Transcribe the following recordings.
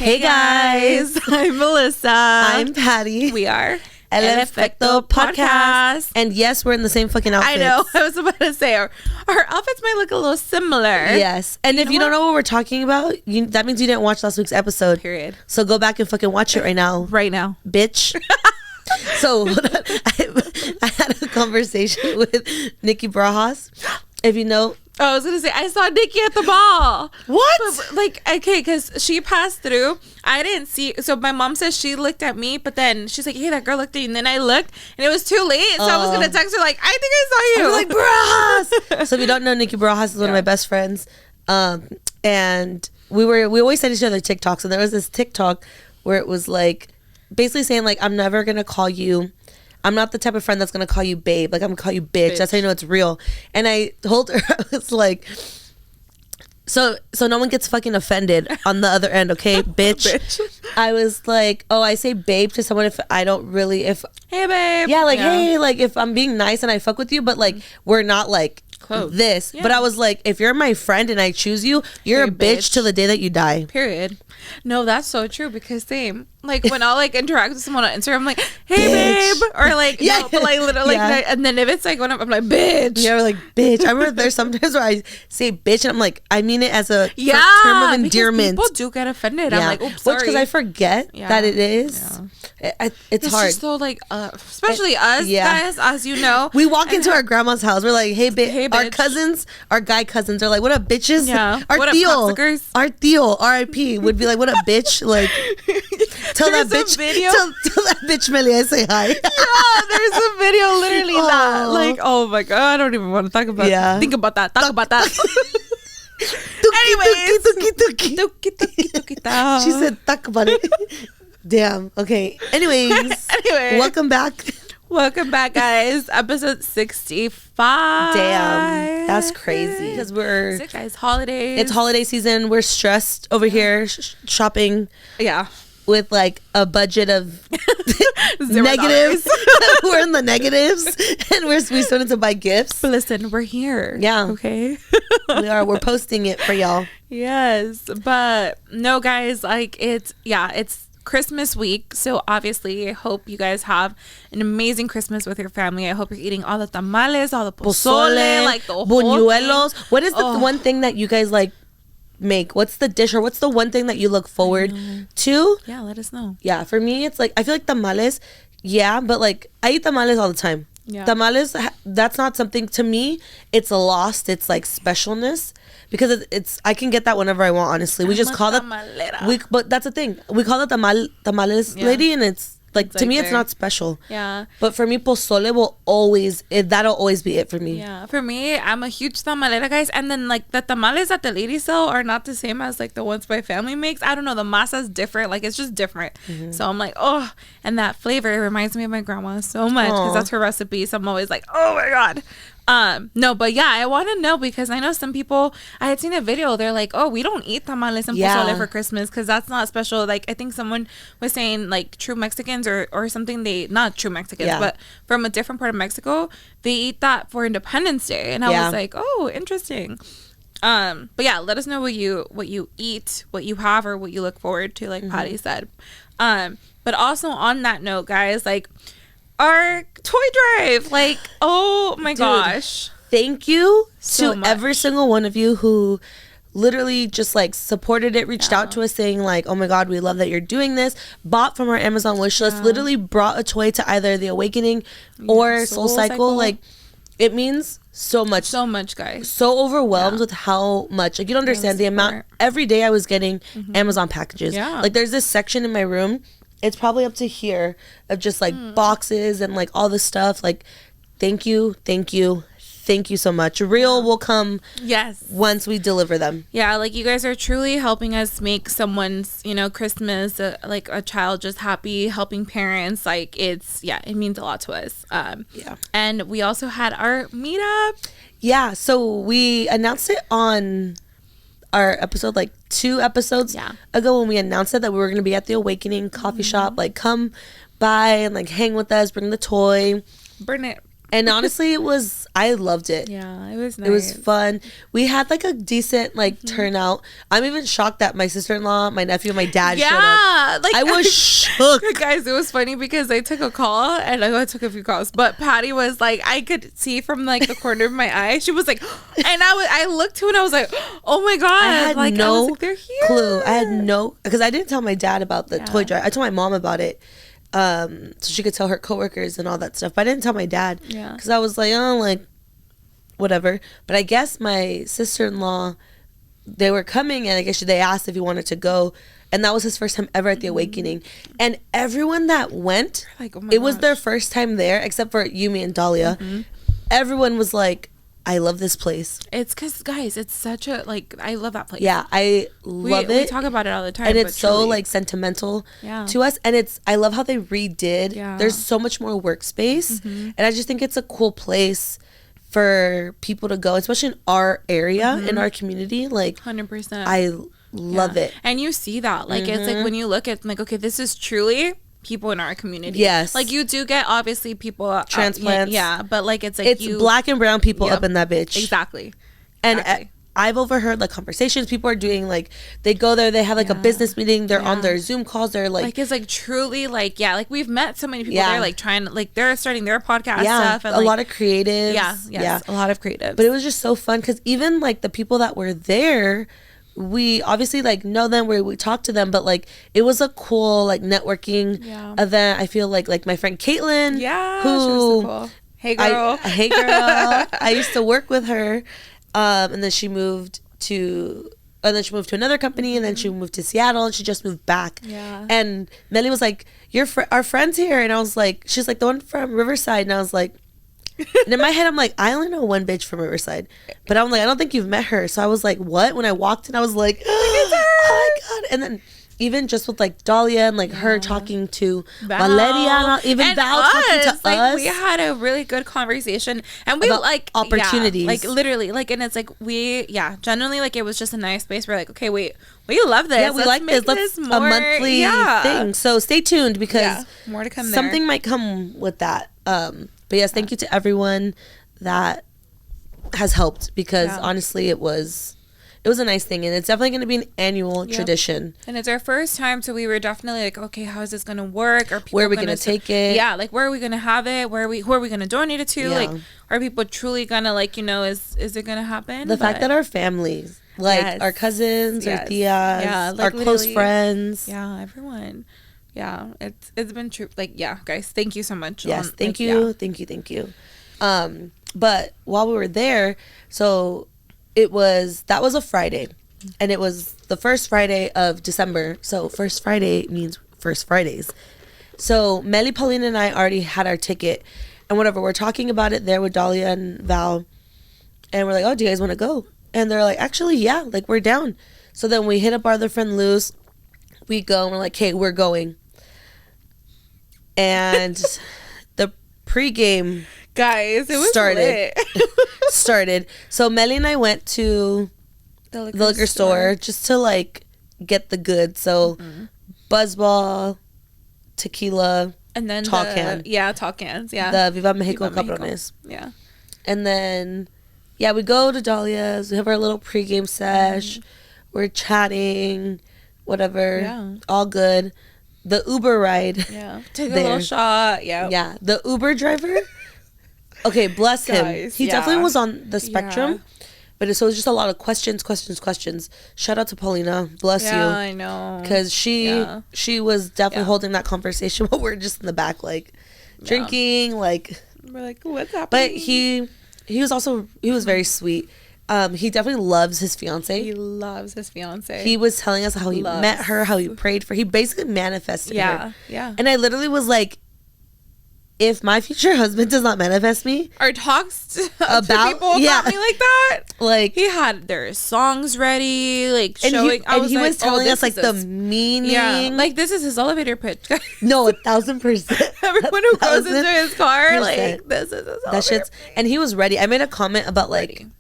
Hey guys, I'm Melissa. I'm Patty. We are Efecto podcast. And yes, we're in the same fucking outfits. I know. I was about to say our outfits might look a little similar. Yes. And if you don't know what we're talking about, that means you didn't watch last week's episode. Period. So go back and fucking watch it right now. Right now. Bitch. So I had a conversation with Nikki Brajas. If you know. I was gonna say I saw Nikki at the mall. What? But, okay, because she passed through. I didn't see. So my mom says she looked at me, but then she's like, "Hey, that girl looked at you." And then I looked, and it was too late. So I was gonna text her like, "I think I saw you." I was like, Brajas. So if you don't know, Nikki Brajas is one of my best friends, and we always send each other TikToks. And there was this TikTok where it was like, basically saying like, "I'm never gonna call you." I'm not the type of friend that's going to call you babe. Like, I'm going to call you bitch. That's how you know it's real. And I told her, I was like, so no one gets fucking offended on the other end, okay, bitch? I was like, I say babe to someone if I don't really, hey, babe. Yeah, like, hey, like, if I'm being nice and I fuck with you, but, like, we're not, like, close. This. Yeah. But I was like, if you're my friend and I choose you, you're a bitch till the day that you die. Period. No, that's so true because same. Like when I'll like interact with someone on Instagram, I'm like, hey babe, or like no, but like literally like and then if it's like when I'm like bitch. Yeah, like bitch. I remember there's sometimes where I say bitch and I'm like, I mean it as a term of endearment. People do get offended. I'm like, oops, sorry. Because I forget that it is. It's hard. Just so like especially us guys, as you know. We walk into our grandma's house, we're like, hey bitch. Our cousins, our guy cousins are like, what up bitches? Yeah. Our tío, R.I.P. would be like, what up bitch? Like tell that bitch tell that bitch Mely I say hi. Yeah, there's a video literally that like, oh my god, I don't even want to talk about think about that. Talk about that. Anyways, tuki. She said talk about it. Damn. Okay. Anyways, welcome back guys. Episode 65. Damn, that's crazy because we're sick, guys. Holidays. It's holiday season. We're stressed over here shopping. Yeah. With like a budget of negatives. We're in the negatives and we still need to buy gifts. But listen, we're here. Yeah. Okay. We are. We're posting it for y'all. Yes. But no, guys, like it's Christmas week. So obviously I hope you guys have an amazing Christmas with your family. I hope you're eating all the tamales, all the pozole, like the whole buñuelos. thing. What is the one thing that you guys like make? What's the dish or what's the one thing that you look forward to? Yeah, let us know. Yeah, for me it's like I feel like tamales, but like I eat tamales all the time. Yeah. Tamales, that's not something to me. It's lost. It's like specialness because it's I can get that whenever I want. Honestly, we just call it. But that's the thing. We call it tamales lady, and it's like to me, it's not special. Yeah. But for me, pozole that'll always be it for me. Yeah. For me, I'm a huge tamalera, guys. And then like the tamales that the ladies sell are not the same as like the ones my family makes. I don't know. The masa's different. Like it's just different. Mm-hmm. So I'm like, oh, and that flavor reminds me of my grandma so much because that's her recipe. So I'm always like, oh my God. No, but yeah, I want to know because I know some people, I had seen a video, they're like, oh, we don't eat tamales and pozole for Christmas because that's not special. Like I think someone was saying like true Mexicans or something, not true Mexicans, but from a different part of Mexico, they eat that for Independence Day. And I was like, oh, interesting. But yeah, let us know what you eat, what you have, or what you look forward to, like Patty said. But also on that note, guys, like our toy drive, like, oh my gosh, thank you so to every single one of you who literally just like supported it, reached out to us saying like, oh my God, we love that you're doing this, bought from our Amazon wish list, literally brought a toy to either the Awakening or Soul Cycle. Like it means so much, guys. So overwhelmed with how much, like you don't understand the amount. Every day I was getting Amazon packages. Like there's this section in my room, it's probably up to here, of just like boxes and like all this stuff. Like thank you so much. Real will come once we deliver them. Like you guys are truly helping us make someone's Christmas like a child just happy, helping parents. Like it means a lot to us. And we also had our meetup. So we announced it on our episode like 2 episodes ago when we announced it that we were going to be at the Awakening coffee shop. Like come by and like hang with us, bring the toy, bring it And honestly, I loved it. Yeah, it was nice. It was fun. We had like a decent like turnout. I'm even shocked that my sister-in-law, my nephew, and my dad showed up. Like I was shook. Guys, it was funny because I took a call, and I took a few calls, but Patty was like, I could see from like the corner of my eye. She was like, and I looked to, and I was like, oh my God. I had like, no they're here. clue. I had no, because I didn't tell my dad about the toy drive. I told my mom about it. So she could tell her coworkers and all that stuff, but I didn't tell my dad because I was like, oh, like whatever. But I guess my sister-in-law, they were coming, and I guess they asked if he wanted to go, and that was his first time ever at the Awakening. And everyone that went, like, oh it was their first time there except for Yumi and Dahlia. Everyone was like, I love this place. It's because, guys, it's such a, like, I love that place. Yeah, I love it. We talk about it all the time. And it's so, like, sentimental to us. And I love how they redid. Yeah. There's so much more workspace. And I just think it's a cool place for people to go, especially in our area, in our community. Like, 100%. I love it. And you see that. Like, it's like when you look at, like, okay, this is truly people in our community. Yes. Like, you do get obviously people transplants. But like it's like it's black and brown people up in that bitch. Exactly. And I've overheard like conversations people are doing, like they go there, they have like a business meeting, they're on their Zoom calls, they're like it's like truly like like we've met so many people there, like trying to, like they're starting their podcast stuff, and a lot of creatives. A lot of creatives. But it was just so fun because even like the people that were there, we obviously like know them, we talk to them, but like it was a cool like networking event. I feel like my friend Caitlin, who she was so cool. Hey girl. I used to work with her, and then she moved to another company, and then she moved to Seattle, and she just moved back. And Mely was like, our friend's here, and I was like, she's like, the one from Riverside, and I was like, and in my head I'm like, I only know one bitch from Riverside, but I'm like, I don't think you've met her. So I was like, what? When I walked in, I was like, oh my God. And then even just with like Dahlia and like her talking to Valeria, even Val talking to us, we had a really good conversation, and we like opportunities, like literally, like, and it's like generally like it was just a nice space. We're like, okay, wait, we love this. Yeah, we like this. Let's more, a monthly thing. So stay tuned because more to come. Something might come with that. But yes, thank you to everyone that has helped, because honestly, it was a nice thing, and it's definitely going to be an annual tradition. And it's our first time, so we were definitely like, okay, how is this going to work? Where are we going to take it? Yeah, like where are we going to have it? Who are we going to donate it to? Like, are people truly going to, like, is it going to happen? The fact that our families, like our cousins, our tias, our close friends, everyone. Yeah, it's been true. Like, guys, thank you so much. Yes, thank you. But while we were there, so that was a Friday, and it was the first Friday of December. So first Friday means first Fridays. So Mely, Paulina, and I already had our ticket, and whatever. We're talking about it there with Dahlia and Val, and we're like, oh, do you guys want to go? And they're like, actually, yeah, like we're down. So then we hit up our other friend Luz. We go, and we're like, hey, we're going. And the pregame, guys, it was started. So Mely and I went to the liquor store just to like get the goods. So Buzzball, tequila, and then tall cans. The Viva Mexico Cabrones. Yeah. And then we go to Dahlia's. We have our little pregame sesh. We're chatting, whatever. All good. The Uber ride. Take a little shot. Yeah. The Uber driver. Okay, bless him. He definitely was on the spectrum. But so it was just a lot of questions. Shout out to Paulina. Bless you. Yeah, I know. Because she was definitely holding that conversation while we're just in the back, like, drinking, like. We're like, what's happening? But he was very sweet. He definitely loves his fiance. He loves his fiance. He was telling us how he met her, how he prayed for her. He basically manifested her. Yeah. And I literally was like, if my future husband does not manifest me or talks about people about me like that, like he had their songs ready, like showing. He was telling us like the meaning. Yeah, like this is his elevator pitch. No, 1,000%. Everyone who goes into his car, like this is his elevator pitch. And he was ready. I made a comment about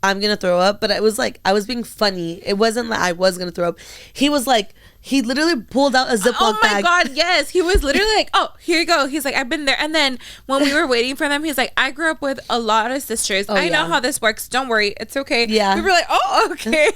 I'm gonna throw up, but it was like I was being funny. It wasn't like I was gonna throw up. He was like. He literally pulled out a Ziploc bag. Oh my God, yes. He was literally like, oh, here you go. He's like, I've been there. And then when we were waiting for them, he's like, I grew up with a lot of sisters. I know how this works. Don't worry. It's okay. Yeah. We were like, oh, okay.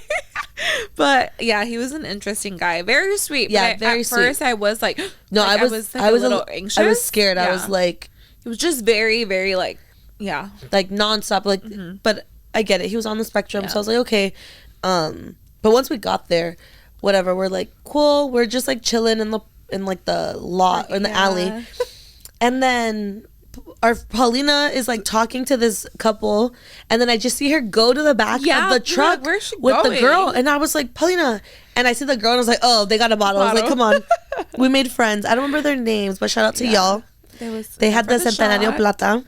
But yeah, he was an interesting guy. Very sweet. Yeah, but at first I was like, no, like, I was a little anxious. I was scared. Yeah. I was like, it was just very, very like, yeah. Like nonstop. Like, but I get it. He was on the spectrum. So I was like, okay. But once we got there, whatever, we're like, cool, we're just like chilling in the lot or in the alley. And then our Paulina is like talking to this couple, and then I just see her go to the back of the truck with the girl, and I was like, Paulina, and I see the girl and I was like, oh, they got a bottle. I was like, come on. We made friends. I don't remember their names, but shout out to y'all. They had the Centenario Plata,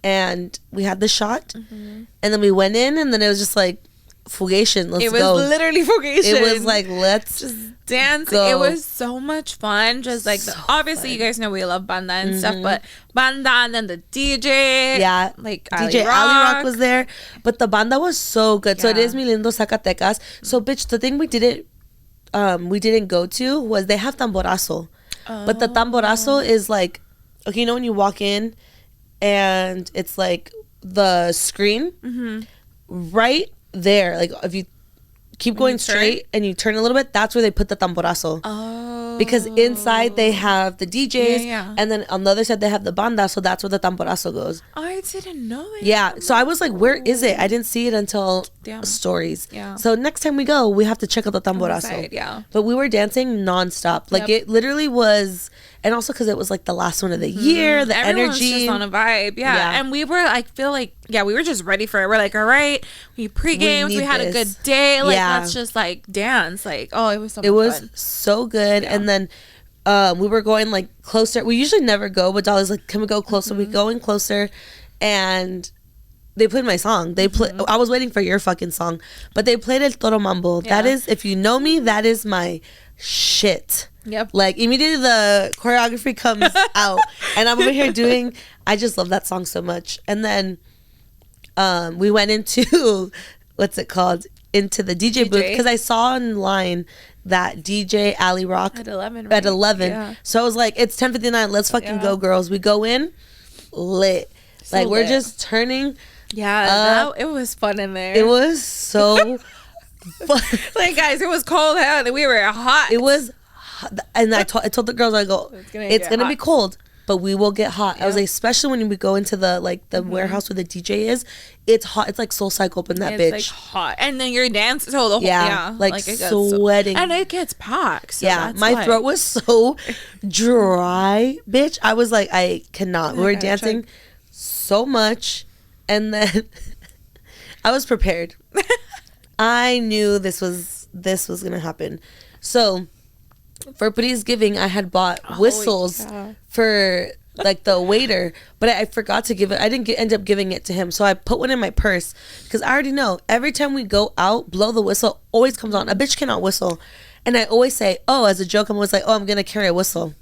and we had the shot, and then we went in, and then it was just like fugation. Let's go. It was literally fugation. It was like, let's just dance. Go. It was so much fun. Just like obviously you guys know we love banda and stuff, but banda and then the DJ. Yeah, like DJ Ali Rock was there, but the banda was so good. So it is Mi Lindo Zacatecas. So bitch, the thing we didn't go to was they have tamborazo, but the tamborazo is like, okay, you know when you walk in and it's like the screen right there, like if you keep going straight and you turn a little bit, that's where they put the tamborazo. Because inside they have the DJs, and then on the other side they have the banda, so that's where the tamborazo goes. I didn't know that. Yeah, so I was like, where is it? I didn't see it until stories. Yeah. So next time we go, we have to check out the tamborazo. Yeah. But we were dancing nonstop. Like it literally was, and also because it was like the last one of the year, the everyone's energy. just on a vibe. Yeah. And we were, I feel like, we were just ready for it. We're like, all right, we pre-gamed, we had a good day. Like, let's just like dance. Like, oh, it was so much fun. It was so good. And then we were going like closer. We usually never go, but Dolly's like, can we go closer? We go in closer, and they played my song. I was waiting for your fucking song, but they played El Toro Mambo. That is, if you know me, that is my shit. Yep. Like immediately the choreography comes out, and I'm over here doing. I just love that song so much. And then we went into what's it called? Into the DJ booth, because I saw online that DJ Ali Rock at 11. Right? At 11. Yeah. So I was like, it's 10:59. Let's fucking go, girls. We go in lit. So like we're just turning. Yeah, it was fun in there. It was so fun. Like guys, it was cold out and we were hot. It was hot. And I told the girls, I go, it's gonna be cold, but we will get hot. I was like, especially when we go into the warehouse where the DJ is, it's hot. It's like Soul Cycle up in that bitch. It's like hot, and then you're dancing so the whole like sweating, and it gets packed. So my throat was so dry, bitch. I was like, I cannot. We were dancing so much, and then I was prepared. I knew this was gonna happen. So for Bri's giving, I had bought whistles for like the waiter, but I forgot to give it. I didn't end up giving it to him, so I put one in my purse because I already know every time we go out, blow the whistle always comes on. A bitch cannot whistle, and I always say, oh, as a joke, I'm always like, oh, I'm gonna carry a whistle.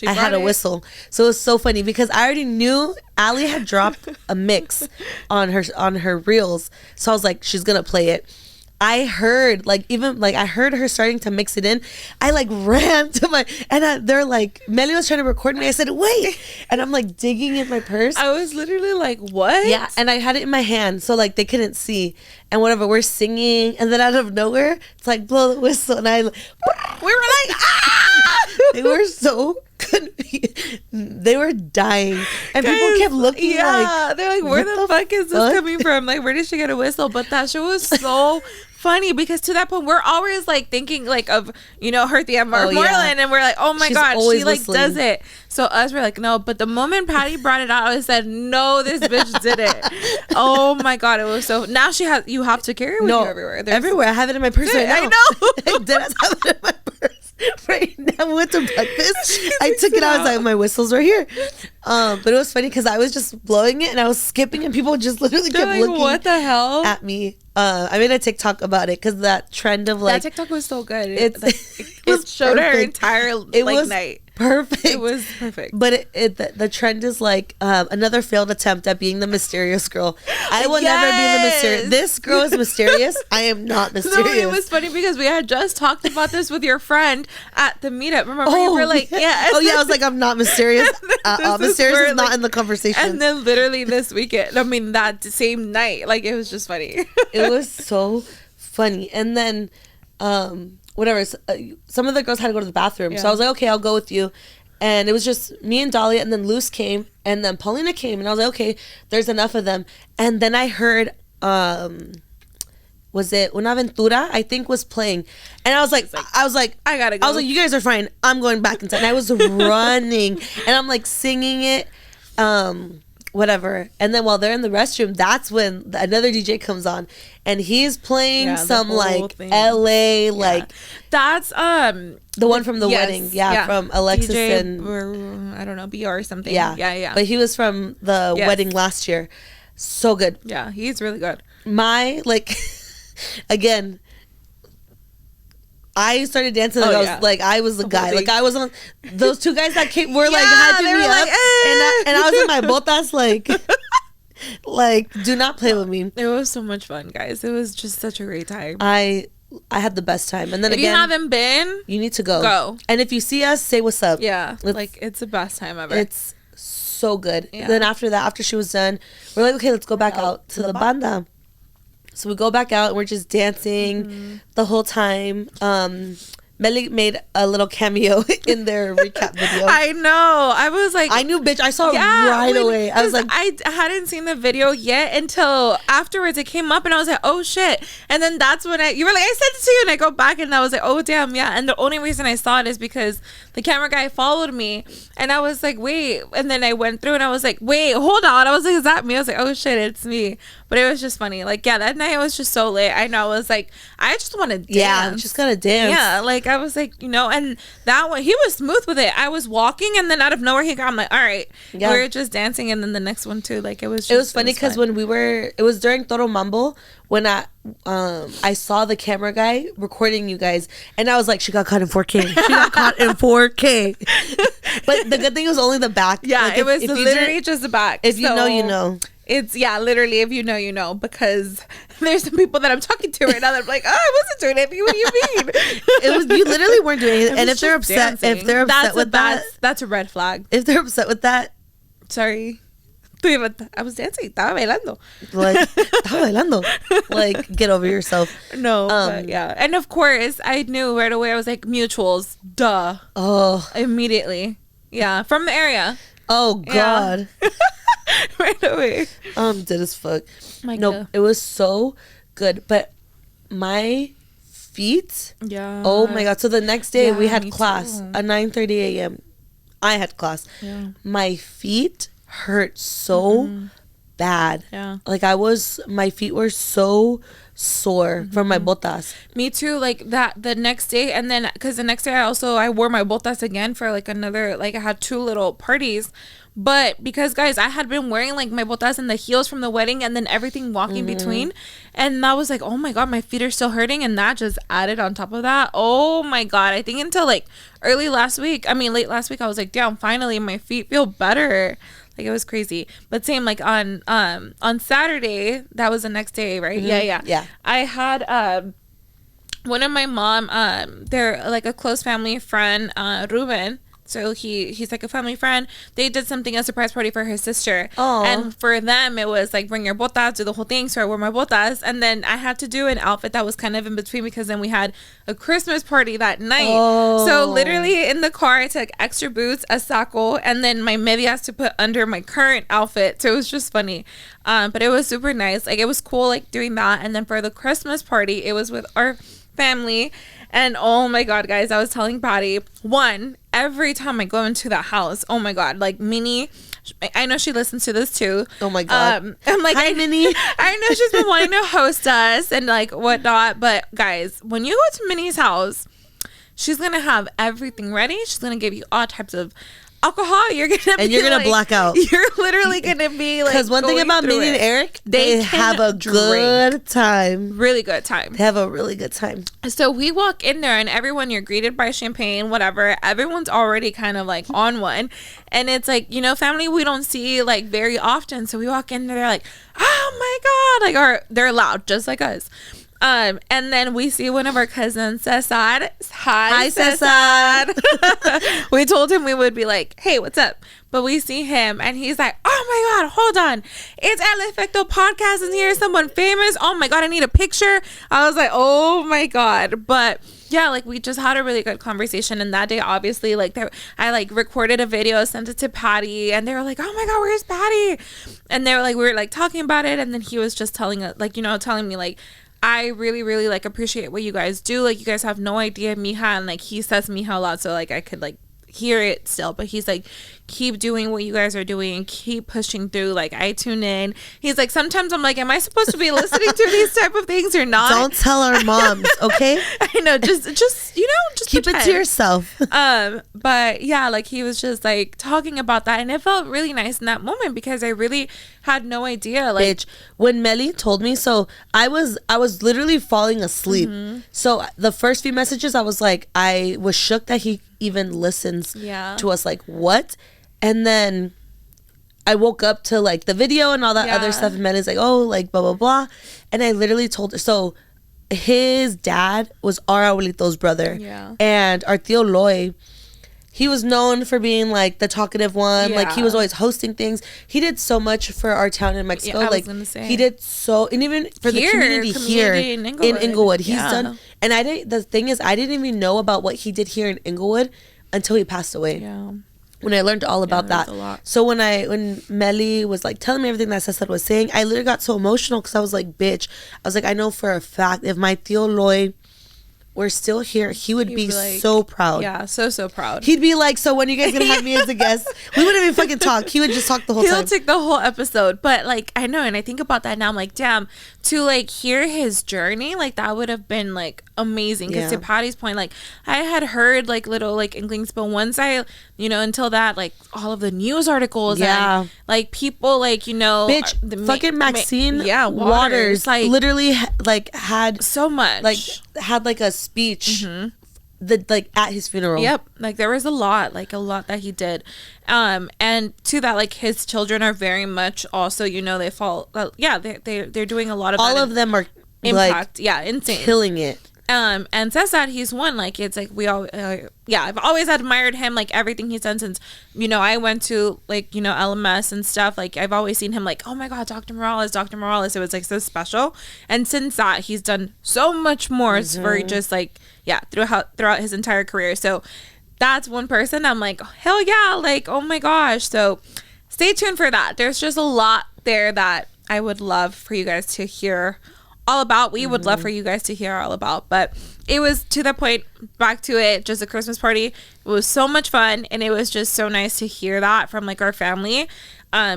I had a whistle, so it was so funny because I already knew Ali had dropped a mix on her reels, so I was like, she's gonna play it. I heard I heard her starting to mix it in. I like ran to they're like, Mely was trying to record me. I said, wait, and I'm like digging in my purse. I was literally like, what? Yeah, and I had it in my hand, so like they couldn't see. And whatever, we're singing, and then out of nowhere, it's like blow the whistle, and we were like, ah! They were so they were dying, and people kept looking. They're like, where the fuck is this coming from? Like, where did she get a whistle? But that shit was so funny because to that point we're always like thinking like of her theme or Moreland, and we're like, oh my god, she like does it. So us we're like, no. But the moment Patty brought it out, I said, no, this bitch did it. Oh my god, it was so. Now you have to carry it with you everywhere. Everywhere. I have it in my purse right now. I know. I did have it in my purse right now. We went to breakfast. I took it out. I was like, my whistle's right here. But it was funny because I was just blowing it and I was skipping, and people just literally kept looking. What the hell? At me. I made a TikTok about it because that trend of like that TikTok was so good. It showed her entire night. perfect. It was perfect. But the trend is like another failed attempt at being the mysterious girl. I will never be the mysterious. This girl is mysterious. I am not mysterious. No, it was funny because we had just talked about this with your friend at the meetup. Remember, you were like, yeah. Oh, yeah, I was like, I'm not mysterious. Mysterious is not in the conversation. And then literally this weekend, I mean, that same night, like, it was just funny. It was so funny. And then, whatever, some of the girls had to go to the bathroom. Yeah. So I was like, okay, I'll go with you. And it was just me and Dahlia, and then Luz came, and then Paulina came. And I was like, okay, there's enough of them. And then I heard, was it Una Aventura, I think, was playing. And I was like, I gotta go. I was like, you guys are fine. I'm going back inside. And I was running, and I'm like singing it, whatever. And then while they're in the restroom, that's when another DJ comes on, and he's playing some like thing. LA, like that's the one from the wedding, from Alexis DJ, and I don't know, BR or something. Yeah. But he was from the wedding last year. So good. Yeah, he's really good. My again, I started dancing like I was the guy. Like I was on those two guys that came were like hyping me up, and I was in my botas like do not play with me. It was so much fun, guys. It was just such a great time. I had the best time. And then if you haven't been, you need to go. And if you see us, say what's up. Yeah, like it's the best time ever. It's so good. Yeah. Then after she was done, we're like, okay, let's go back out to the banda. So we go back out and we're just dancing the whole time. Mely made a little cameo in their recap video. I know. I was like, I knew, bitch. I saw it right away. I was like, I hadn't seen the video yet until afterwards. It came up and I was like, oh shit. And then that's when you were like, I sent it to you, and I go back and I was like, oh damn, yeah. And the only reason I saw it is because the camera guy followed me, and I was like, wait. And then I went through and I was like, wait, hold on. I was like, is that me? I was like, oh shit, it's me. But it was just funny. Like, yeah, that night was just so lit. I know. I was like, I just want to dance. Yeah, just gotta dance. Yeah, like I was like, and that one, he was smooth with it. I was walking, and then out of nowhere, I'm like, all right. Yeah. We were just dancing, and then the next one too. Like, it was funny because when it was during Toro Mambo, when I saw the camera guy recording you guys, and I was like, she got caught in 4K. She got caught in 4K. But the good thing was only the back. Yeah, like, it was literally just the back. If you know, you know. It's literally, if you know, you know, because there's some people that I'm talking to right now that are like, oh, I wasn't doing it. What do you mean? It was, you literally weren't doing it. And if they're upset, with that, that's a red flag. If they're upset with that, sorry. I was dancing. Estaba bailando. Like, get over yourself. No, but yeah. And of course, I knew right away. I was like, mutuals. Duh. Oh. Immediately. Yeah. From the area. Oh, God. Yeah. Right away. Dead as fuck. No, it was so good. But my feet. Yeah. Oh, my God. So the next day, we had class at 9:30 a.m. I had class. Yeah. My feet hurt so bad. Yeah. Like my feet were so sore from my botas. Me too. Like that the next day, and then because the next day I wore my botas again for like another, like I had 2 little parties. But because, guys, I had been wearing like my botas and the heels from the wedding, and then everything walking between, and I was like, oh my God, my feet are still hurting, and that just added on top of that. Oh my God, I think until like late last week, I was like, damn, finally my feet feel better. Like, it was crazy. But same, like on Saturday, that was the next day, right? Yeah. I had one of my mom, they're like a close family friend, Ruben. So he's like a family friend. They did a surprise party for his sister. Aww. And for them, it was like, bring your botas, do the whole thing. So I wore my botas. And then I had to do an outfit that was kind of in between, because then we had a Christmas party that night. Oh. So literally in the car, I took extra boots, a saco, and then my medias to put under my current outfit. So it was just funny. But it was super nice. Like, it was cool, like, doing that. And then for the Christmas party, it was with our family. And oh my God, guys, I was telling Patty, every time I go into the house, oh my God, like Minnie, I know she listens to this too. Oh my God. I'm like, hi, Minnie. I know she's been wanting to host us and like whatnot, but guys, when you go to Minnie's house, she's gonna have everything ready. She's gonna give you all types of alcohol, you're gonna black out. You're literally gonna be like, because one thing about Mely and Eric, they have a good time. Really good time. They have a really good time. So we walk in there and everyone, you're greeted by champagne, whatever. Everyone's already kind of like on one. And it's like, you know, family we don't see like very often. So we walk in there, they're like, oh my God. Like, or they're loud, just like us. And then we see one of our cousins, Cesar. Hi, Cesar. We told him we would be like, hey, what's up? But we see him and he's like, oh my God, hold on. It's El Efecto podcast and here's someone famous. Oh my God, I need a picture. I was like, oh my God. But yeah, like we just had a really good conversation. And that day, obviously, like I like recorded a video, sent it to Patty, and they were like, oh my God, where's Patty? And they were like, we were like talking about it. And then he was just telling me like, I really, really like appreciate what you guys do. Like, you guys have no idea, mija. And like, he says mija a lot. So like, I could like hear it still, but he's like, keep doing what you guys are doing, keep pushing through. Like, I tune in. He's like, sometimes I'm like, am I supposed to be listening to these type of things or not? Don't tell our moms, okay? I know, just you know, just keep pretend. it to yourself. But yeah, like he was just like talking about that, and it felt really nice in that moment because I really had no idea. Like, bitch, when Mely told me, so I was literally falling asleep. So the first few messages, I was like, I was shook that he even listens to us. Like, what? And then I woke up to like the video and all that other stuff, and Mely's like, oh, like blah blah blah, and I literally told her. So his dad was our abuelito's brother, and our tío Loy, he was known for being like the talkative one. Like, he was always hosting things. He did so much for our town in Mexico. I like, was gonna say. he did so, and even for the community here in Inglewood, he's done. And the thing is, I didn't even know about what he did here in Inglewood until he passed away. When I learned all about that. So when Mely was like telling me everything that Cesar was saying, I literally got so emotional because I was like, bitch. I was like, I know for a fact if my tío Loy were still here, he'd be like, so proud. Yeah, so proud. He'd be like, so when are you guys gonna have me as a guest? We wouldn't even fucking talk. He would just talk the whole time. He'll take the whole episode. But like, I know, and I think about that now, I'm like, damn, to like hear his journey, like that would have been like amazing. Because to Patty's point, like I had heard like little like inklings, but once I, you know, until that, like all of the news articles and like people like, you know, bitch, fucking Maxine Waters like literally like had so much, like had like a speech that like at his funeral. Like there was a lot that he did, and to that, like his children are very much also, you know, they fall they're doing a lot of all of them are impact, like insane, killing it. And Cesar, he's one, like it's like we all I've always admired him, like everything he's done since, you know, I went to like, you know, LMS and stuff. Like I've always seen him like, oh my God, Dr. Morales. It was like so special. And since that, he's done so much more for just like throughout his entire career. So that's one person I'm like, hell yeah, like oh my gosh. So stay tuned for that. There's just a lot there that I would love for you guys to hear all about. We would love for you guys to hear all about. But it was to the point, back to it, just a Christmas party. It was so much fun, and it was just so nice to hear that from like our family,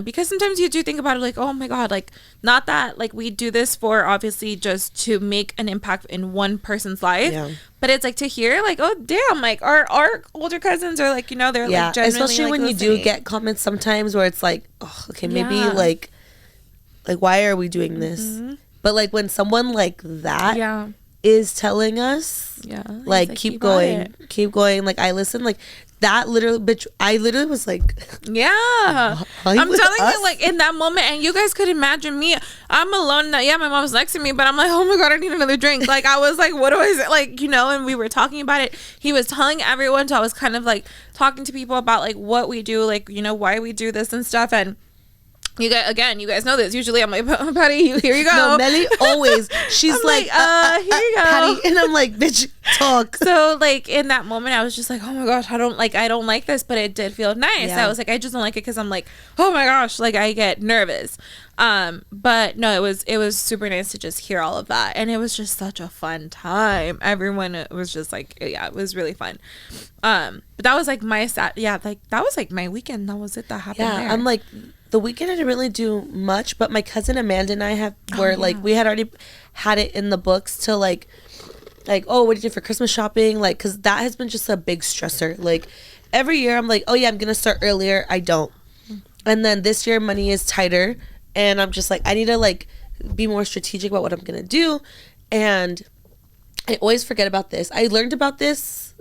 because sometimes you do think about it like, oh my God, like not that like we do this for obviously just to make an impact in one person's life, but it's like to hear like, oh damn, like our older cousins are like, you know, they're like genuinely, especially like, when listening. You do get comments sometimes where it's like, oh, okay, maybe like why are we doing this? But like when someone like that is telling us, like keep going. Like I listen, like that literally, bitch. I literally was like, I'm telling you, like in that moment, and you guys could imagine me. I'm alone now. Yeah, my mom's next to me, but I'm like, oh my God, I need another drink. Like I was like, what do I say? Like, you know, and we were talking about it. He was telling everyone, so I was kind of like talking to people about like what we do, like, you know, why we do this and stuff. And you guys know this. Usually I'm like, Patty, here you go. No, Mely always. She's like, here you go, Patty. And I'm like, bitch, talk. So like in that moment, I was just like, oh my gosh, I don't like this, but it did feel nice. I was like, I just don't like it because I'm like, oh my gosh, like I get nervous. But no, it was super nice to just hear all of that, and it was just such a fun time. Everyone was just like, it was really fun. But that was like my like that was like my weekend. That was it that happened. There. I'm like, the weekend I didn't really do much, but my cousin Amanda and I like we had already had it in the books to like oh, what did you do for Christmas shopping? Like, because that has been just a big stressor. Like every year I'm like, oh yeah, I'm gonna start earlier. I don't. And then this year money is tighter, and I'm just like, I need to like be more strategic about what I'm gonna do. And I always forget about this. I learned about this,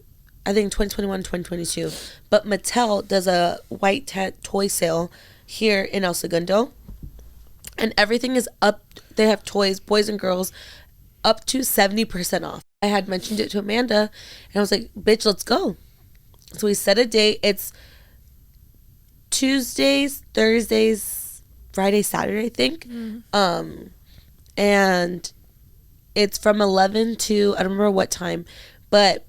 I think 2021, 2022. But Mattel does a white tent toy sale here in El Segundo, and everything is up. They have toys, boys and girls, up to 70% off. I had mentioned it to Amanda, and I was like, bitch, let's go. So we set a date. It's Tuesdays, Thursdays, Friday, Saturday, I think. And it's from 11 to, I don't remember what time, but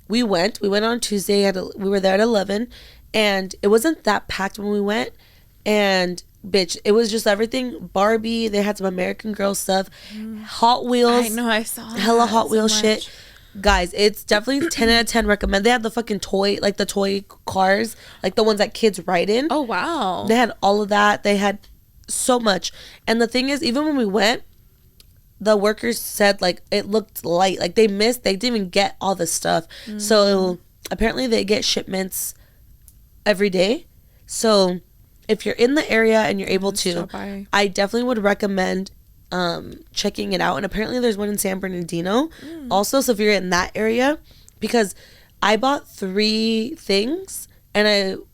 we went on Tuesday. We were there at 11, and it wasn't that packed when we went. And bitch, it was just everything Barbie. They had some American Girl stuff, Hot Wheels. I know, I saw hella that Hot Wheels so shit. Guys, it's definitely 10 out of 10 recommend. They had the fucking toy, like the toy cars, like the ones that kids ride in. Oh wow, they had all of that. They had so much. And the thing is, even when we went, the workers said like it looked light, like they didn't even get all the stuff. So apparently they get shipments every day. So if you're in the area and you're able to, I definitely would recommend checking it out. And apparently there's one in San Bernardino also, so if you're in that area, because I bought 3 things and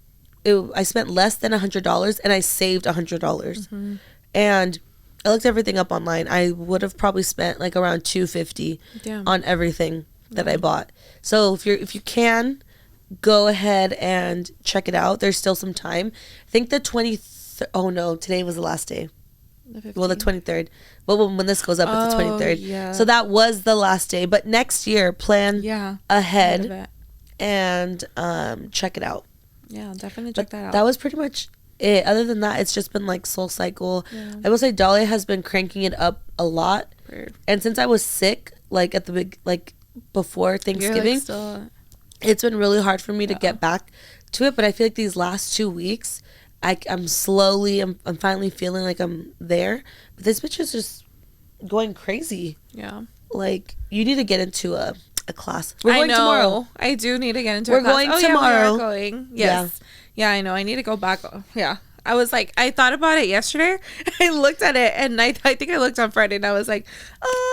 I spent less than $100 and I saved $100. And I looked everything up online. I would have probably spent like around $250 on everything that I bought. So if you can, go ahead and check it out. There's still some time. I think the 23rd. Oh no, today was the last day. The 23rd. Well, when this goes up, it's the 23rd. Yeah. So that was the last day. But next year, plan ahead and check it out. Yeah, definitely check that out. That was pretty much it. Other than that, it's just been like Soul Cycle. Yeah. I will say Dolly has been cranking it up a lot. Weird. And since I was sick, like at the big, like before Thanksgiving, it's been really hard for me to get back to it. But I feel like these last 2 weeks, I'm finally feeling like I'm there. But this bitch is just going crazy. Yeah. Like, you need to get into a class. We're going tomorrow. I do need to get into a class. We're going tomorrow. Yeah, we are going. Yes. Yeah, I know. I need to go back. Yeah. I was like, I thought about it yesterday. I looked at it, and I think I looked on Friday, and I was like,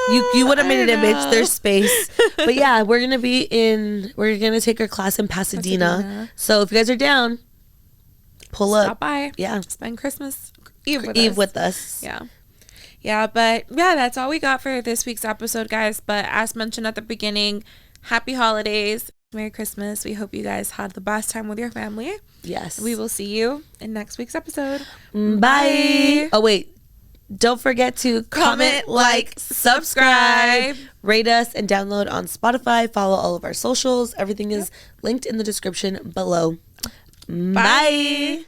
you would have made an image. There's space. But yeah, we're going to take our class in Pasadena. So if you guys are down, pull up. Stop by. Yeah. Spend Christmas Eve with us. Yeah. Yeah, but yeah, that's all we got for this week's episode, guys. But as mentioned at the beginning, happy holidays. Merry Christmas. We hope you guys had the best time with your family. Yes. We will see you in next week's episode. Bye. Oh, wait. Don't forget to comment, like, subscribe, rate us, and download on Spotify. Follow all of our socials. Everything is linked in the description below. Bye.